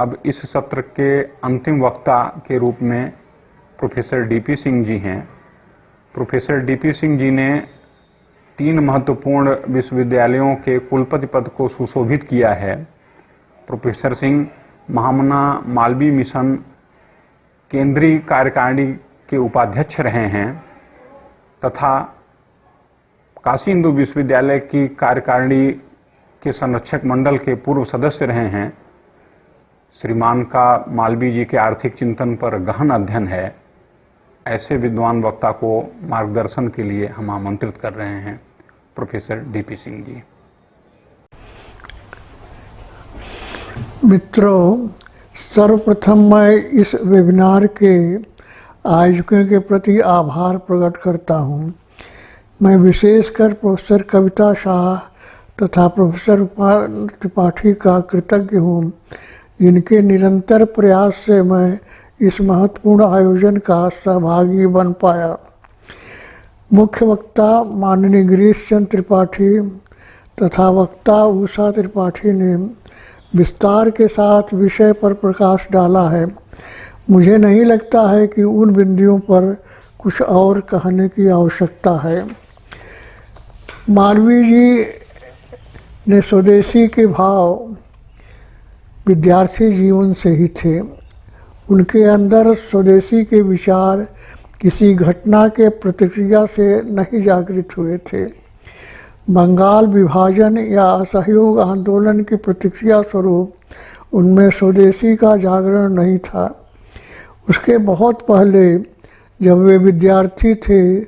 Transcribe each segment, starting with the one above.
अब इस सत्र के अंतिम वक्ता के रूप में प्रोफेसर डीपी सिंह जी हैं। प्रोफेसर डीपी सिंह जी ने 3 महत्वपूर्ण विश्वविद्यालयों के कुलपति पद को सुशोभित किया है। प्रोफेसर सिंह महामना मालवीय मिशन केंद्रीय कार्यकारिणी के उपाध्यक्ष रहे हैं तथा काशी हिंदू विश्वविद्यालय की कार्यकारिणी के संरक्षक मंडल के पूर्व सदस्य रहे हैं। श्रीमान का मालवीय जी के आर्थिक चिंतन पर गहन अध्ययन है। ऐसे विद्वान वक्ता को मार्गदर्शन के लिए हम आमंत्रित कर रहे हैं प्रोफेसर डीपी सिंह जी। मित्रों, सर्वप्रथम मैं इस वेबिनार के आयोजकों के प्रति आभार प्रकट करता हूं। मैं विशेषकर प्रोफेसर कविता शाह तथा प्रोफेसर त्रिपाठी का कृतज्ञ हूं, जिनके निरंतर प्रयास से मैं इस महत्वपूर्ण आयोजन का सहभागी बन पाया। मुख्य वक्ता माननीय गिरीश चंद्र त्रिपाठी तथा वक्ता उषा त्रिपाठी ने विस्तार के साथ विषय पर प्रकाश डाला है। मुझे नहीं लगता है कि उन बिंदुओं पर कुछ और कहने की आवश्यकता है। मालवीय जी ने स्वदेशी के भाव विद्यार्थी जीवन से ही थे। उनके अंदर स्वदेशी के विचार किसी घटना के प्रतिक्रिया से नहीं जागृत हुए थे। बंगाल विभाजन या असहयोग आंदोलन की प्रतिक्रिया स्वरूप उनमें स्वदेशी का जागरण नहीं था। उसके बहुत पहले जब वे विद्यार्थी थे,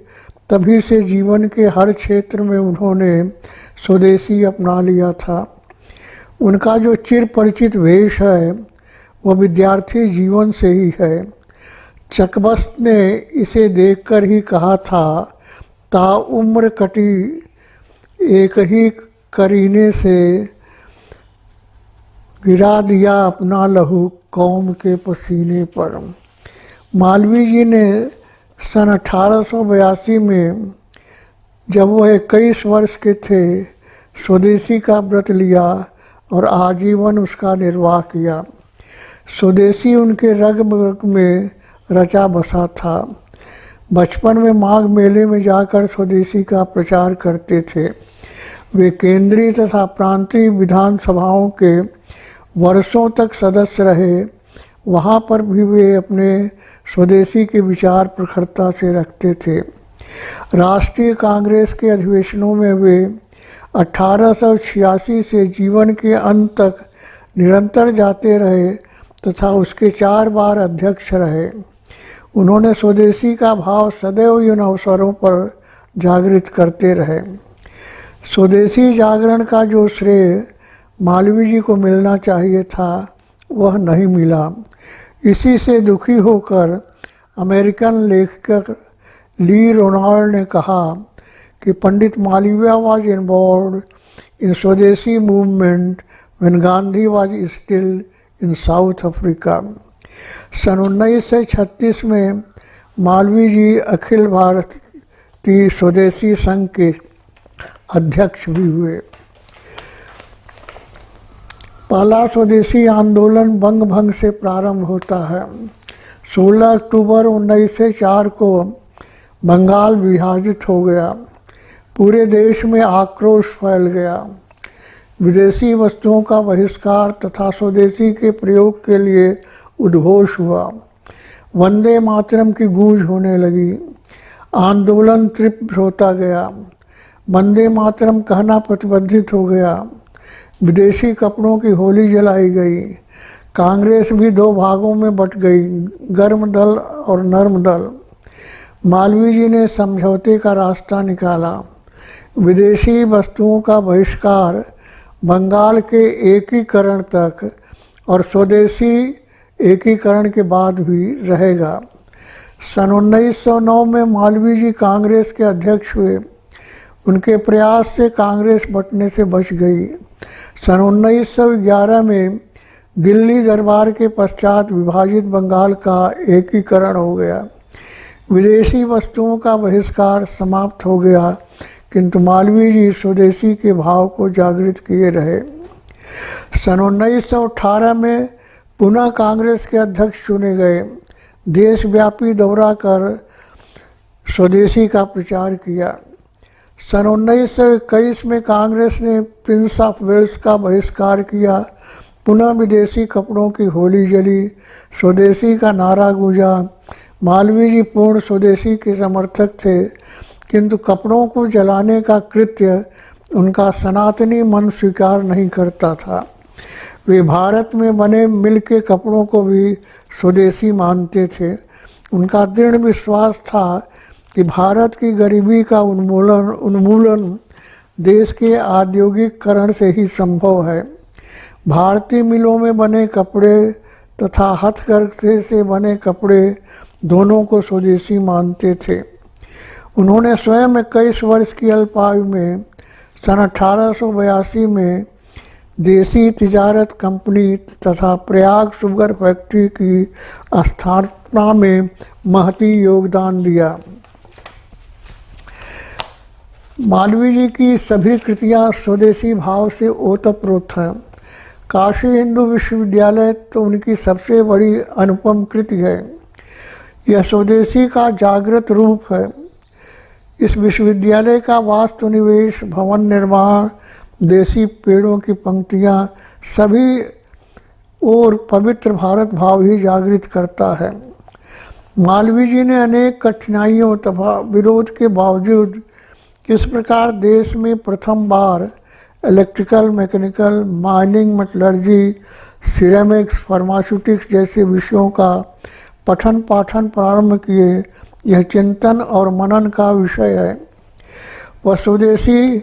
तभी से जीवन के हर क्षेत्र में उन्होंने स्वदेशी अपना लिया था। उनका जो चिर परिचित वेश है वह विद्यार्थी जीवन से ही है। चकबस्त ने इसे देखकर ही कहा था, ताउम्र कटी एक ही करीने से, गिरा दिया अपना लहू कौम के पसीने पर। मालवीय जी ने सन 1882 में जब वह 21 वर्ष के थे, स्वदेशी का व्रत लिया और आजीवन उसका निर्वाह किया। स्वदेशी उनके रग मग में रचा बसा था। बचपन में माघ मेले में जाकर स्वदेशी का प्रचार करते थे। वे केंद्रीय तथा प्रांतीय विधानसभाओं के वर्षों तक सदस्य रहे। वहाँ पर भी वे अपने स्वदेशी के विचार प्रखरता से रखते थे। राष्ट्रीय कांग्रेस के अधिवेशनों में वे 1886 से जीवन के अंत तक निरंतर जाते रहे तथा उसके 4 बार अध्यक्ष रहे। उन्होंने स्वदेशी का भाव सदैव इन अवसरों पर जागृत करते रहे। स्वदेशी जागरण का जो श्रेय मालवीय जी को मिलना चाहिए था, वह नहीं मिला। इसी से दुखी होकर अमेरिकन लेखक ली रोनाल्ड ने कहा कि Pandit Malviya was involved in Swadeshi movement when Gandhi was still in South Africa. सन 1936 में मालवीय जी अखिल भारतीय स्वदेशी संघ के अध्यक्ष भी हुए। पहला स्वदेशी आंदोलन बंग भंग से प्रारंभ होता है। 16 अक्टूबर 1904 को बंगाल विभाजित हो गया। पूरे देश में आक्रोश फैल गया। विदेशी वस्तुओं का बहिष्कार तथा स्वदेशी के प्रयोग के लिए उद्घोष हुआ। वंदे मातरम की गूंज होने लगी। आंदोलन तीव्र होता गया। वंदे मातरम कहना प्रतिबंधित हो गया। विदेशी कपड़ों की होली जलाई गई। कांग्रेस भी 2 भागों में बट गई, गर्म दल और नर्म दल। मालवीय जी ने समझौते का रास्ता निकाला। विदेशी वस्तुओं का बहिष्कार बंगाल के एकीकरण तक और स्वदेशी एकीकरण के बाद भी रहेगा। सन 1909 में मालवीय जी कांग्रेस के अध्यक्ष हुए। उनके प्रयास से कांग्रेस बंटने से बच गई। सन 1911 में दिल्ली दरबार के पश्चात विभाजित बंगाल का एकीकरण हो गया। विदेशी वस्तुओं का बहिष्कार समाप्त हो गया, किंतु मालवीय जी स्वदेशी के भाव को जागृत किए रहे। सन 1918 में पुनः कांग्रेस के अध्यक्ष चुने गए। देशव्यापी दौरा कर स्वदेशी का प्रचार किया। सन 1921 में कांग्रेस ने प्रिंस ऑफ वेल्स का बहिष्कार किया। पुनः विदेशी कपड़ों की होली जली, स्वदेशी का नारा गूंजा। मालवीय जी पूर्ण स्वदेशी के समर्थक थे, किंतु कपड़ों को जलाने का कृत्य उनका सनातनी मन स्वीकार नहीं करता था। वे भारत में बने मिल के कपड़ों को भी स्वदेशी मानते थे। उनका दृढ़ विश्वास था कि भारत की गरीबी का उन्मूलन देश के औद्योगिकरण से ही संभव है। भारतीय मिलों में बने कपड़े तथा हथकरघे से बने कपड़े दोनों को स्वदेशी मानते थे। उन्होंने स्वयं 21 वर्ष की अल्पायु में सन 1882 में देसी तिजारत कंपनी तथा प्रयाग शुगर फैक्ट्री की स्थापना में महती योगदान दिया। मालवीय जी की सभी कृतियाँ स्वदेशी भाव से ओतप्रोत हैं। काशी हिंदू विश्वविद्यालय तो उनकी सबसे बड़ी अनुपम कृति है। यह स्वदेशी का जागृत रूप है। इस विश्वविद्यालय का वास्तु निवेश, भवन निर्माण, देसी पेड़ों की पंक्तियाँ सभी और पवित्र भारत भाव ही जागृत करता है। मालवीय जी ने अनेक कठिनाइयों तथा विरोध के बावजूद इस प्रकार देश में प्रथम बार electrical, mechanical, mining, metallurgy, ceramics, pharmaceutics जैसे विषयों का पठन पाठन प्रारंभ किए। यह चिंतन और मनन का विषय है। वह स्वदेशी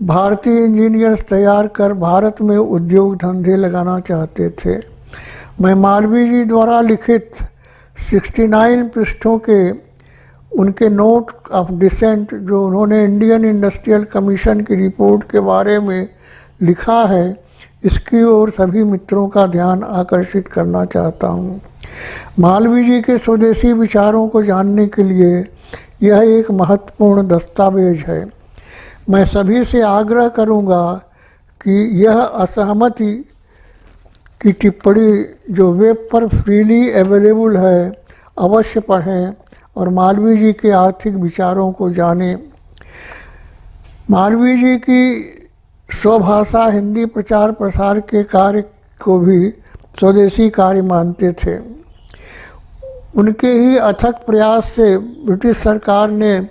भारतीय इंजीनियर्स तैयार कर भारत में उद्योग धंधे लगाना चाहते थे। मैं मालवीय जी द्वारा लिखित 69 पृष्ठों के उनके नोट ऑफ डिसेंट जो उन्होंने इंडियन इंडस्ट्रियल कमीशन की रिपोर्ट के बारे में लिखा है, इसकी ओर सभी मित्रों का ध्यान आकर्षित करना चाहता हूँ। मालवीय जी के स्वदेशी विचारों को जानने के लिए यह एक महत्वपूर्ण दस्तावेज है। मैं सभी से आग्रह करूँगा कि यह असहमति की टिप्पणी जो वेब पर फ्रीली अवेलेबल है अवश्य पढ़ें और मालवीय जी के आर्थिक विचारों को जानें। मालवीय जी की स्वभाषा हिंदी प्रचार प्रसार के कार्य को भी स्वदेशी कार्य मानते थे। उनके ही अथक प्रयास से ब्रिटिश सरकार ने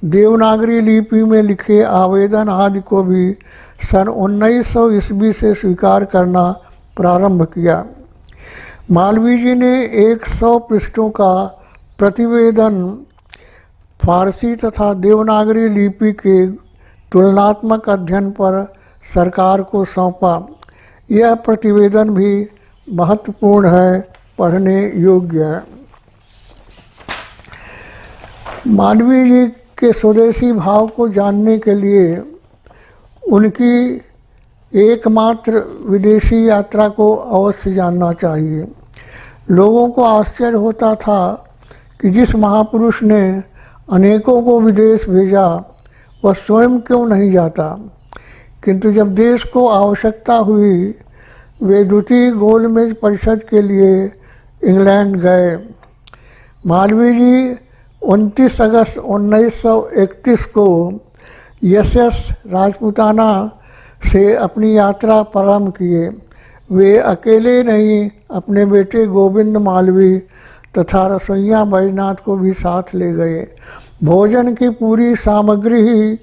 देवनागरी लिपि में लिखे आवेदन आदि को भी सन 1900 ईस्वी से स्वीकार करना प्रारंभ किया। मालवीय जी ने 100 पृष्ठों का प्रतिवेदन फारसी तथा देवनागरी लिपि के तुलनात्मक अध्ययन पर सरकार को सौंपा। यह प्रतिवेदन भी महत्वपूर्ण है, पढ़ने योग्य है। मालवीय जी के स्वदेशी भाव को जानने के लिए उनकी एकमात्र विदेशी यात्रा को अवश्य जानना चाहिए। लोगों को आश्चर्य होता था कि जिस महापुरुष ने अनेकों को विदेश भेजा वह स्वयं क्यों नहीं जाता, किंतु जब देश को आवश्यकता हुई वे द्वितीय गोलमेज परिषद के लिए इंग्लैंड गए। मालवीय जी 29 अगस्त 1931 को यशस राजपूताना से अपनी यात्रा प्रारंभ किए। वे अकेले नहीं, अपने बेटे गोविंद मालवीय तथा रसोइया बैजनाथ को भी साथ ले गए। भोजन की पूरी सामग्री ही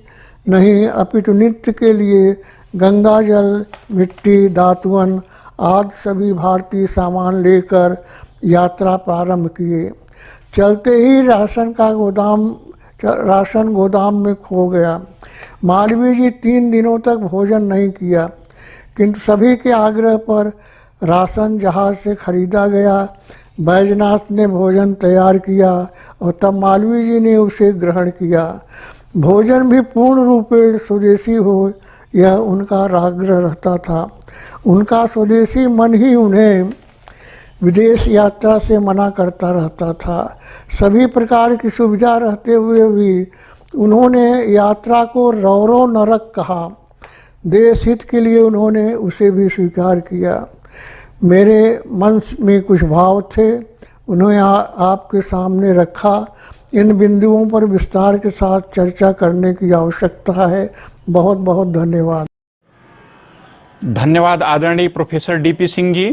नहीं अपितु नित्य के लिए गंगा जल, मिट्टी, दातुअन आदि सभी भारतीय सामान लेकर यात्रा प्रारंभ किए। चलते ही राशन गोदाम में खो गया। मालवीय जी 3 दिनों तक भोजन नहीं किया, किंतु सभी के आग्रह पर राशन जहाज से खरीदा गया। बैजनाथ ने भोजन तैयार किया और तब मालवीय जी ने उसे ग्रहण किया। भोजन भी पूर्ण रूप से स्वदेशी हो, यह उनका आग्रह रहता था। उनका स्वदेशी मन ही उन्हें विदेश यात्रा से मना करता रहता था। सभी प्रकार की सुविधा रहते हुए भी उन्होंने यात्रा को रौरो नरक कहा। देश हित के लिए उन्होंने उसे भी स्वीकार किया। मेरे मन में कुछ भाव थे, उन्हें आपके सामने रखा। इन बिंदुओं पर विस्तार के साथ चर्चा करने की आवश्यकता है। बहुत बहुत धन्यवाद। धन्यवाद आदरणीय प्रोफेसर डीपी सिंह जी।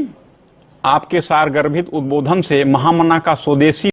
आपके सारगर्भित उद्बोधन से महामना का स्वदेशी